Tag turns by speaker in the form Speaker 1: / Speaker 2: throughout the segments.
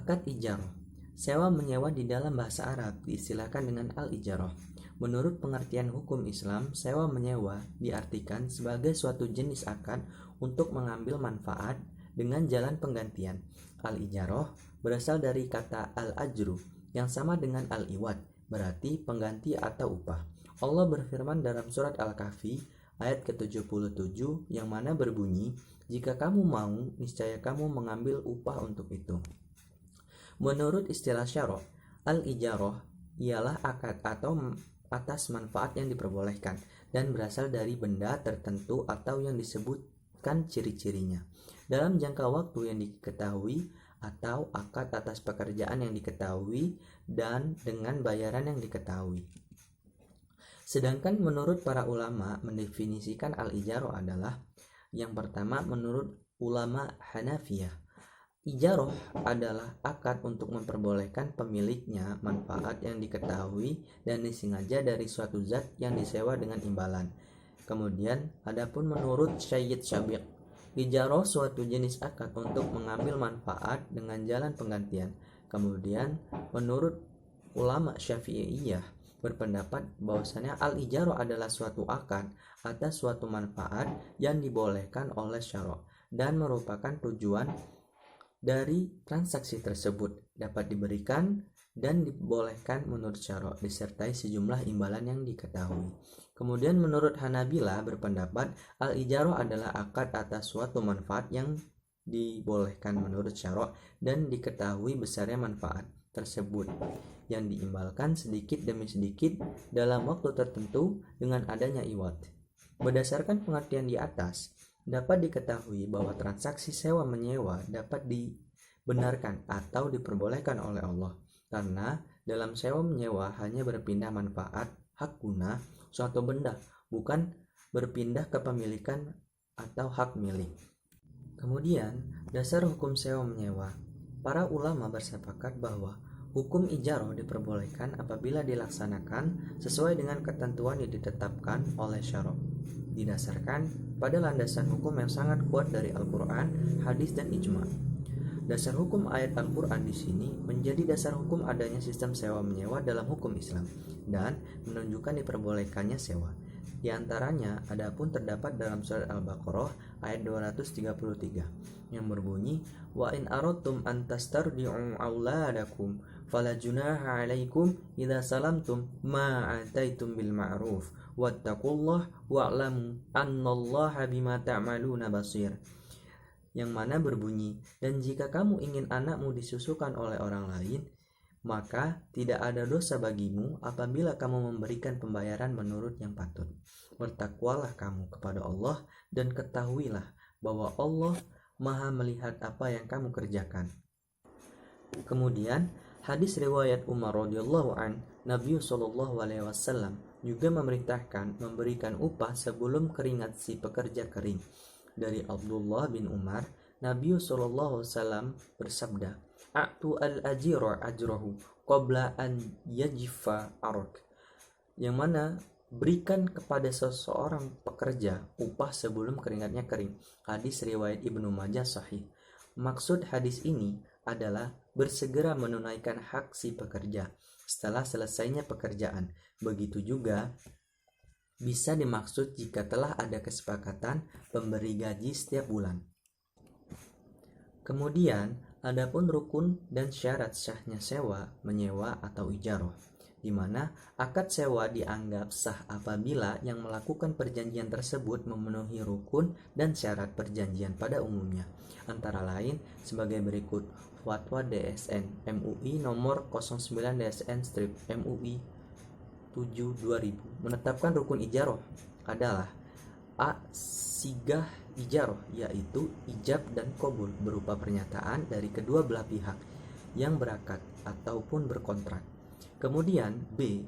Speaker 1: Akad ijarah. Sewa menyewa di dalam bahasa Arab diistilahkan dengan al-ijarah. Menurut pengertian hukum Islam, sewa menyewa diartikan sebagai suatu jenis akad untuk mengambil manfaat dengan jalan penggantian. Al-ijarah berasal dari kata al-ajru yang sama dengan al-iwad, berarti pengganti atau upah. Allah berfirman dalam surat Al-Kahfi ayat ke-77 yang mana berbunyi, "Jika kamu mau, niscaya kamu mengambil upah untuk itu." Menurut istilah syarah, al-ijarah ialah akad atau atas manfaat yang diperbolehkan dan berasal dari benda tertentu atau yang disebutkan ciri-cirinya dalam jangka waktu yang diketahui, atau akad atas pekerjaan yang diketahui dan dengan bayaran yang diketahui. Sedangkan menurut para ulama mendefinisikan al-ijarah adalah, yang pertama menurut ulama Hanafiyah, ijarah adalah akad untuk memperbolehkan pemiliknya manfaat yang diketahui dan disengaja dari suatu zat yang disewa dengan imbalan. Kemudian, adapun menurut Syed Syabiq, ijarah suatu jenis akad untuk mengambil manfaat dengan jalan penggantian. Kemudian, menurut ulama Syafi'iyah berpendapat bahwasanya al-ijarah adalah suatu akad atas suatu manfaat yang dibolehkan oleh syara' dan merupakan tujuan dari transaksi tersebut dapat diberikan dan dibolehkan menurut syara' disertai sejumlah imbalan yang diketahui. Kemudian menurut Hanabila berpendapat al-ijarah adalah akad atas suatu manfaat yang dibolehkan menurut syara' dan diketahui besarnya manfaat tersebut yang diimbalkan sedikit demi sedikit dalam waktu tertentu dengan adanya iwad. Berdasarkan pengertian di atas, dapat diketahui bahwa transaksi sewa menyewa dapat dibenarkan atau diperbolehkan oleh Allah, karena dalam sewa menyewa hanya berpindah manfaat hak guna suatu benda, bukan berpindah kepemilikan atau hak milik. Kemudian, dasar hukum sewa menyewa. Para ulama bersepakat bahwa hukum ijarah diperbolehkan apabila dilaksanakan sesuai dengan ketentuan yang ditetapkan oleh syara', didasarkan pada landasan hukum yang sangat kuat dari Al-Quran, hadis, dan ijma'. Dasar hukum ayat Al-Quran di sini menjadi dasar hukum adanya sistem sewa menyewa dalam hukum Islam dan menunjukkan diperbolehkannya sewa. Di antaranya adapun terdapat dalam surat Al-Baqarah ayat 233 yang berbunyi, "Wa in aradtum an tastardi'u auladakum fala junaha 'alaikum idza salamtum ma ataitum bil ma'ruf wattaqullaha wa'lamu annallaha bima ta'maluna basir." Yang mana berbunyi, "Dan jika kamu ingin anakmu disusukan oleh orang lain, maka tidak ada dosa bagimu apabila kamu memberikan pembayaran menurut yang patut. Bertakwalah kamu kepada Allah dan ketahuilah bahwa Allah Maha melihat apa yang kamu kerjakan." Kemudian hadis riwayat Umar radhiyallahu an, Nabi sallallahu alaihi wasallam juga memerintahkan memberikan upah sebelum keringat si pekerja kering. Dari Abdullah bin Umar, Nabi sallallahu alaihi wasallam bersabda, "A'tu al-ajira ajrahu qabla an yajifa arak." Yang mana berikan kepada seseorang pekerja upah sebelum keringatnya kering. Hadis riwayat Ibnu Majah sahih. Maksud hadis ini adalah bersegera menunaikan hak si pekerja setelah selesainya pekerjaan. Begitu juga bisa dimaksud jika telah ada kesepakatan pemberi gaji setiap bulan. Kemudian, adapun rukun dan syarat sahnya sewa, menyewa atau ijarah, di mana akad sewa dianggap sah apabila yang melakukan perjanjian tersebut memenuhi rukun dan syarat perjanjian pada umumnya. Antara lain sebagai berikut: Fatwa DSN MUI nomor 09 DSN-MUI 7/2000 menetapkan rukun ijarah adalah A. Sigah ijarah, yaitu ijab dan qabul berupa pernyataan dari kedua belah pihak yang berakad ataupun berkontrak. Kemudian B.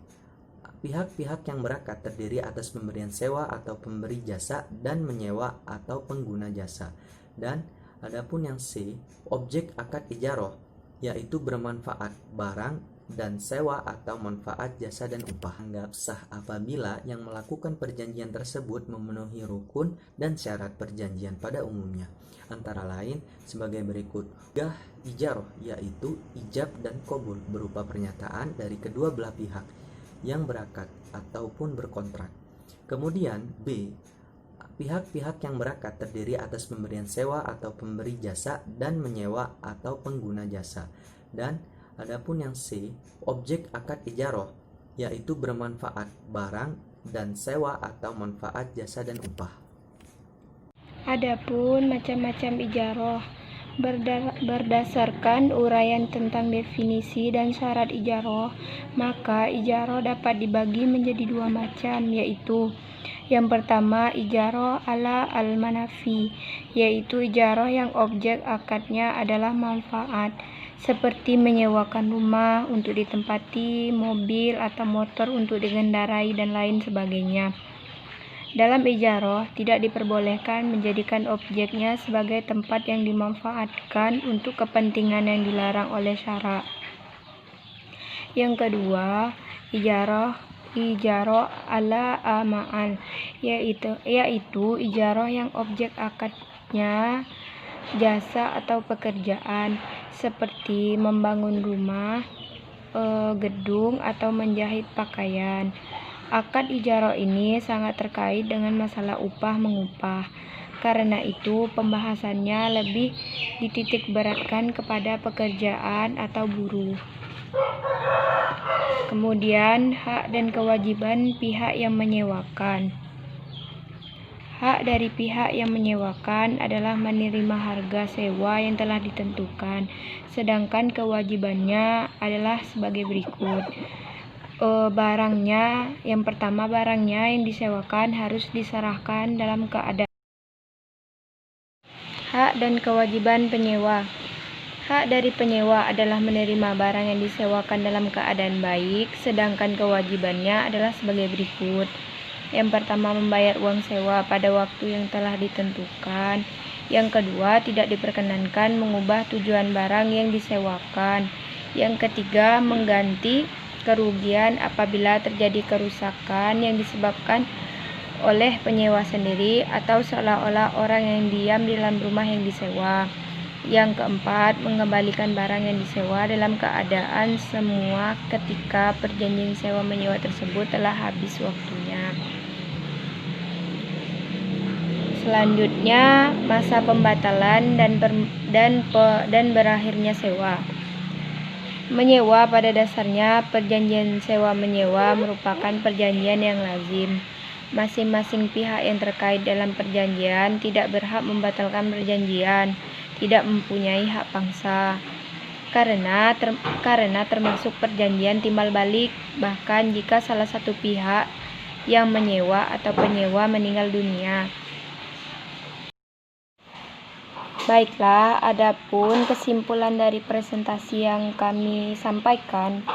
Speaker 1: Pihak-pihak yang berakad terdiri atas pemberian sewa atau pemberi jasa dan menyewa atau pengguna jasa. Dan adapun yang C. Objek akad ijarah, yaitu bermanfaat barang dan sewa atau manfaat jasa dan upah. Anggap sah apabila yang melakukan perjanjian tersebut memenuhi rukun dan syarat perjanjian pada umumnya, antara lain sebagai berikut. Ijaroh, yaitu ijab dan qabul berupa pernyataan dari kedua belah pihak yang berakad ataupun berkontrak. Kemudian B, pihak-pihak yang berakad terdiri atas pemberian sewa atau pemberi jasa dan menyewa atau pengguna jasa. Dan adapun yang C, objek akad ijaroh, yaitu bermanfaat barang dan sewa atau manfaat jasa dan upah.
Speaker 2: Adapun macam-macam ijaroh, berdasarkan uraian tentang definisi dan syarat ijaroh, maka ijaroh dapat dibagi menjadi dua macam, yaitu yang pertama, ijaroh ala al-manafi, yaitu ijaroh yang objek akadnya adalah manfaat, seperti menyewakan rumah untuk ditempati, mobil atau motor untuk digendarai, dan lain sebagainya. Dalam ijaroh, tidak diperbolehkan menjadikan objeknya sebagai tempat yang dimanfaatkan untuk kepentingan yang dilarang oleh syara. Yang kedua, ijaroh ala amaan, yaitu ijaroh yang objek akadnya jasa atau pekerjaan, seperti membangun rumah, gedung, atau menjahit pakaian. Akad ijaroh ini sangat terkait dengan masalah upah mengupah. Karena itu, pembahasannya lebih dititik beratkan kepada pekerjaan atau buruh. Kemudian, hak dan kewajiban pihak yang menyewakan. Hak dari pihak yang menyewakan adalah menerima harga sewa yang telah ditentukan, sedangkan kewajibannya adalah sebagai berikut. Yang pertama, barangnya yang disewakan harus diserahkan dalam keadaan. Hak dan kewajiban penyewa. Hak dari penyewa adalah menerima barang yang disewakan dalam keadaan baik, sedangkan kewajibannya adalah sebagai berikut. Yang pertama, membayar uang sewa pada waktu yang telah ditentukan. Yang kedua, tidak diperkenankan mengubah tujuan barang yang disewakan. Yang ketiga, mengganti kerugian apabila terjadi kerusakan yang disebabkan oleh penyewa sendiri atau seolah-olah orang yang diam di dalam rumah yang disewa. Yang keempat, mengembalikan barang yang disewa dalam keadaan semua ketika perjanjian sewa menyewa tersebut telah habis waktunya. Selanjutnya, masa pembatalan dan berakhirnya sewa. Menyewa pada dasarnya, perjanjian sewa menyewa merupakan perjanjian yang lazim. Masing-masing pihak yang terkait dalam perjanjian tidak berhak membatalkan perjanjian, tidak mempunyai hak pangsa, karena termasuk perjanjian timbal balik, bahkan jika salah satu pihak yang menyewa atau penyewa meninggal dunia. Baiklah, adapun kesimpulan dari presentasi yang kami sampaikan,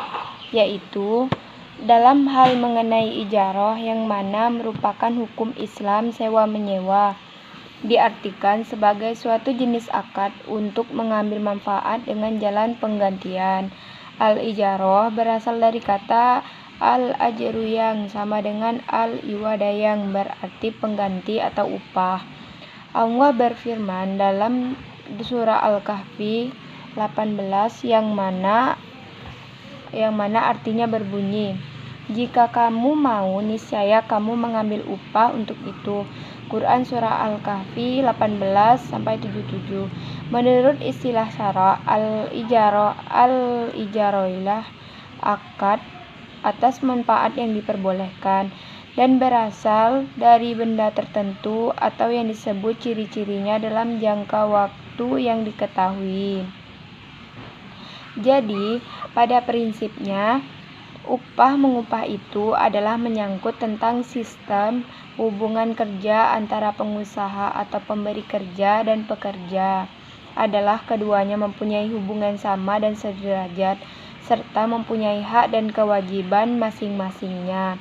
Speaker 2: yaitu dalam hal mengenai ijaroh yang mana merupakan hukum Islam sewa menyewa, diartikan sebagai suatu jenis akad untuk mengambil manfaat dengan jalan penggantian. Al-ijaroh berasal dari kata al-ajru yang sama dengan al-iwada yang berarti pengganti atau upah. Allah berfirman dalam surah Al-Kahfi 18 yang mana artinya berbunyi, "Jika kamu mau, niscaya kamu mengambil upah untuk itu." Quran Surah Al-Kahfi 18-77. Menurut istilah syara, al-ijaroh akad atas manfaat yang diperbolehkan dan berasal dari benda tertentu atau yang disebut ciri-cirinya dalam jangka waktu yang diketahui. Jadi, pada prinsipnya, upah mengupah itu adalah menyangkut tentang sistem hubungan kerja antara pengusaha atau pemberi kerja dan pekerja. Adalah keduanya mempunyai hubungan sama dan sederajat, serta mempunyai hak dan kewajiban masing-masingnya.